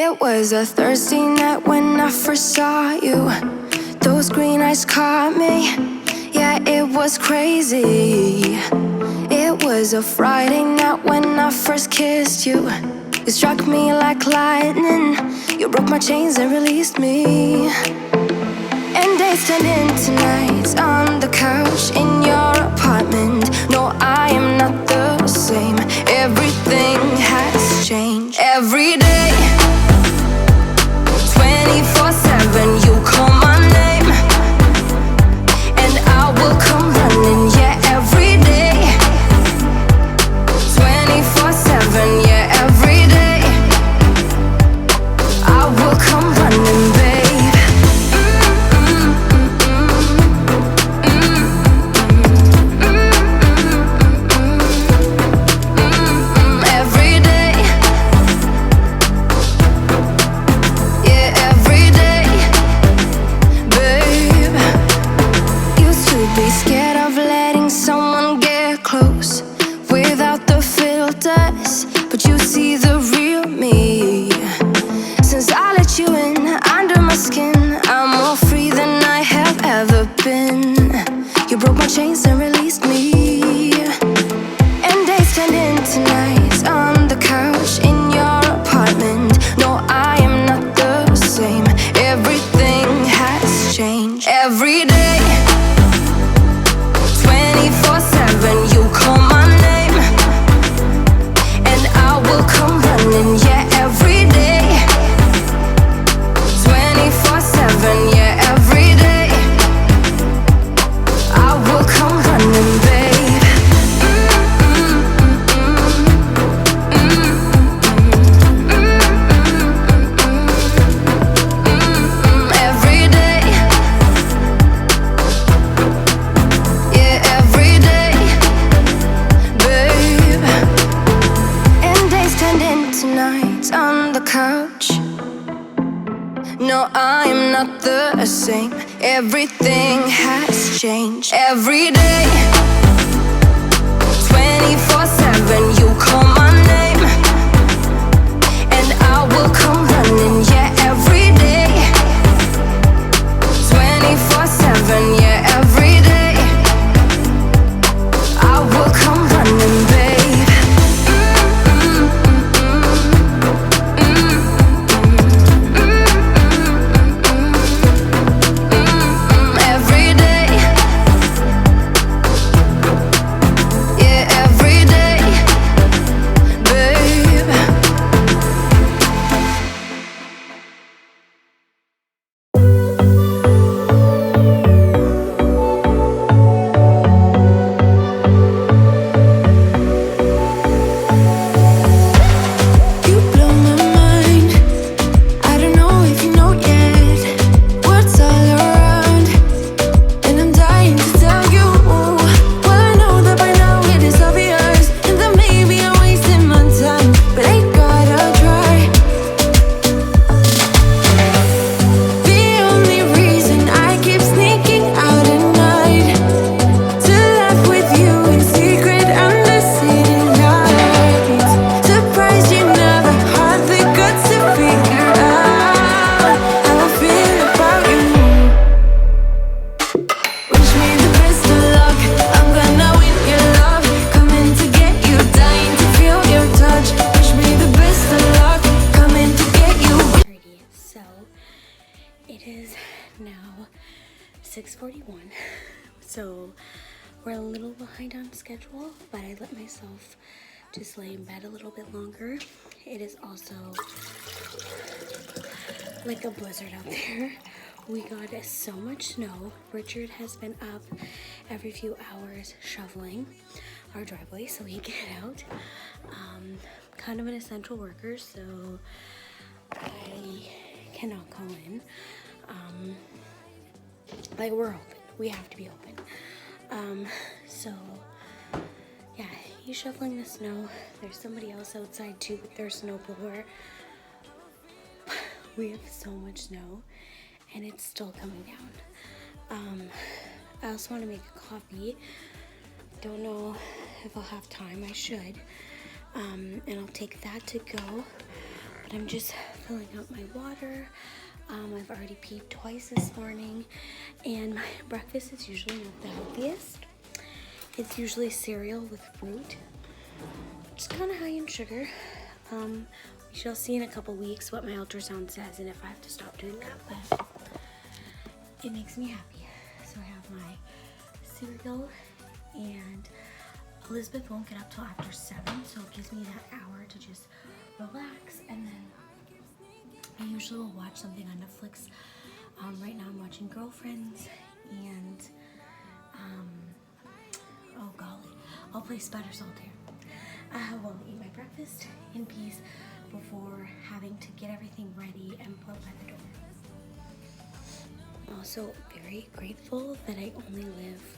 It was a Thursday night when I first saw you. Those green eyes caught me. Yeah, it was crazy. It was a Friday night when I first kissed you. You struck me like lightning. You broke my chains and released me. And days turned into nights on the couch in your apartment. No, I am not the same. Everything has changed. Every day, 24/7, you call my name, and I will come running. Yeah, every day, 24/7. Yeah, every day, I will come running, babe. Every day, yeah, every day, babe. Used to be scared of letting someone get close without the filters, but you see the real me. Since I let you in under my skin, I'm more free than I have ever been. You broke my chains and released me. And days turned into nights on the couch in your apartment. No, I am not the same. Everything has changed. Every day, 24/7, you call my name, and I will come running. Yeah, every day, 24/7. Yeah, every day, I will come running, babe. Every day, yeah, every day, babe. And days turned into nights on the couch. No, I am not the same. Everything has changed. Every day, 24/7, you call my name, and I will come running. Yeah, every day, 24/7. Yeah, every day, I will come running, babe. Every day, yeah, every day, babe. You blow my mind. I don't know if you know yet. Words all around, and I'm dying to tell you. Well, I know that by now it is obvious, and that maybe I'm wasting my time, but I gotta try. The only reason I keep sneaking out at night to laugh with you in secret under city lights. Surprised you never had the guts to figure out how I feel about you. Wish me the best of luck. I'm gonna win your love. Coming to get you, dying to feel your touch. Wish me the best of luck. Coming to get you. So it is now 6:41. So we're a little behind on schedule, but I let myself just lay in bed a little bit longer. It is also like a blizzard out there. We got so much snow. Richard has been up every few hours shoveling our driveway so he get out. Kind of an essential worker, so I cannot go in. Like, we're open. We have to be open. So yeah, he's shoveling the snow. There's somebody else outside too with their snow blower. We have so much snow, and it's still coming down. I also want to make a coffee. Don't know if I'll have time. I should. And I'll take that to go. But I'm just filling up my water. I've already peed twice this morning, and my breakfast is usually not the healthiest. It's usually cereal with fruit, which is kind of high in sugar. We shall see in a couple weeks what my ultrasound says and if I have to stop doing that, but it makes me happy. So I have my cereal, and Elizabeth won't get up till after 7, so it gives me that hour to just relax, and then I usually will watch something on Netflix. Right now I'm watching Girlfriends, and oh golly, I'll play Spider Solitaire. I will eat my breakfast in peace before having to get everything ready and put by the door. I'm also very grateful that I only live,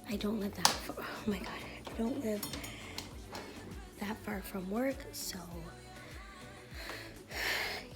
I don't live that far. Oh my god, I don't live that far from work, so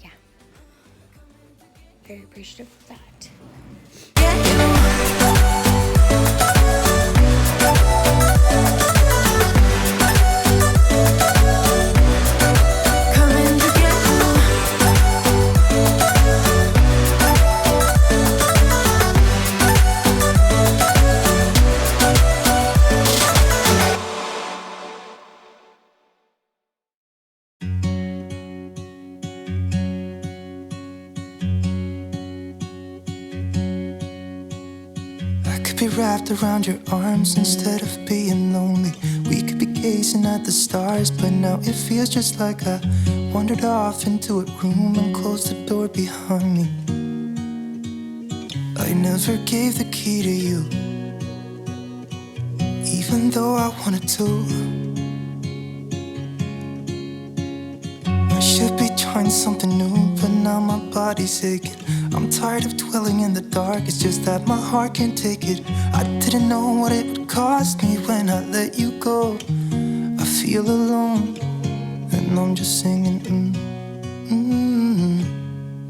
yeah, very appreciative of that. Be wrapped around your arms instead of being lonely. We could be gazing at the stars, but now it feels just like I wandered off into a room and closed the door behind me. I never gave the key to you, even though I wanted to. I should be trying something new, but now my body's aching. I'm tired of dwelling in the dark, it's just that my heart can't take it. I didn't know what it would cost me when I let you go. I feel alone, and I'm just singing,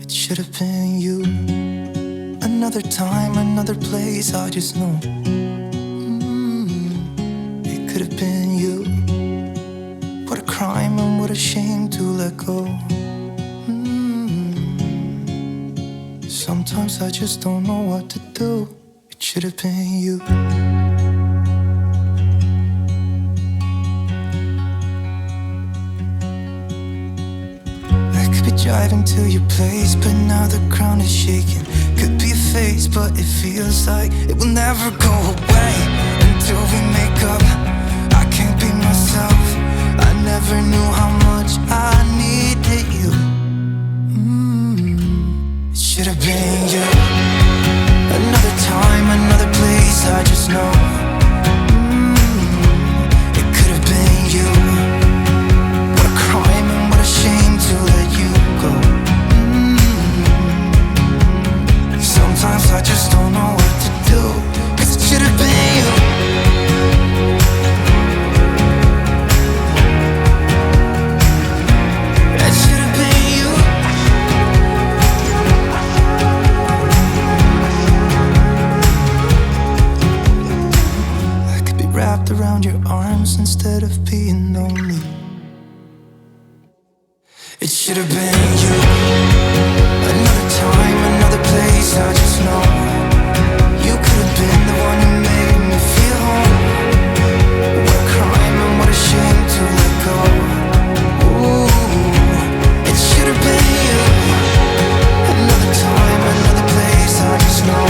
It should have been you. Another time, another place, I just know, It could have been you. What a crime and what a shame to let go. Sometimes I just don't know what to do. It should have been you. I could be driving to your place, but now the ground is shaking. Could be a phase, but it feels like it will never go away until we make up. I can't be myself. I never knew how much I needed you. It should have been you. Another time, another place, I just know, It could have been you. What a crime and what a shame to let you go. Sometimes I just don't know what to do, 'cause it should have been you. It should have been you. Wrapped around your arms instead of being lonely. It should have been you. Another time, another place, I just know you could have been the one who made me feel home. What a crime and what a shame to let go. Ooh, it should have been you. Another time, another place, I just know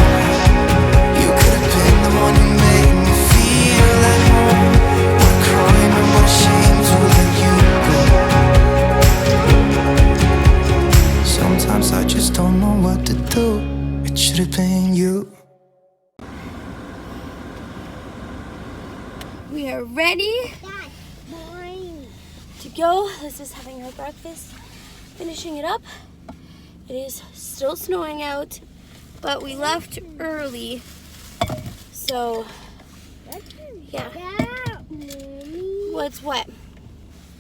you could have been the one who made me feel at home. What a crime and what a shame to let you go. Sometimes I just don't know what to do. It should have been you. We are ready to go. This is having our breakfast, finishing it up. It is still snowing out, but we left early, so yeah. What's what?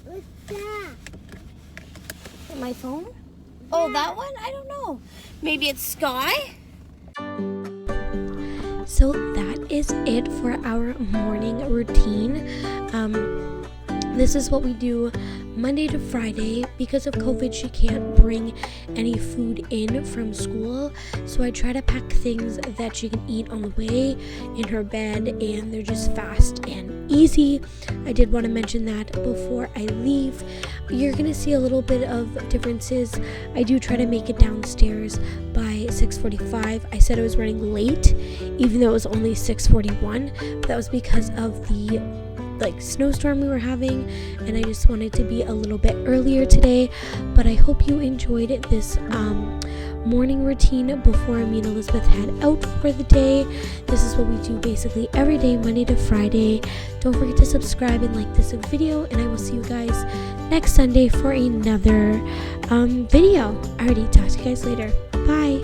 What's that? My phone? Oh, that one? I don't know. Maybe it's Sky? So that is it for our morning routine. This is what we do Monday to Friday, because of COVID, she can't bring any food in from school, so I try to pack things that she can eat on the way in her bed, and they're just fast and easy. I did want to mention that before I leave. You're gonna see a little bit of differences. I do try to make it downstairs by 6:45. I said I was running late, even though it was only 6:41. That was because of the snowstorm we were having, and I just wanted to be a little bit earlier today. But I hope you enjoyed this morning routine before me and Elizabeth head out for the day. This is what we do basically every day, Monday to Friday. Don't forget to subscribe and like this video, and I will see you guys next Sunday for another video. Alrighty, talk to you guys later. Bye.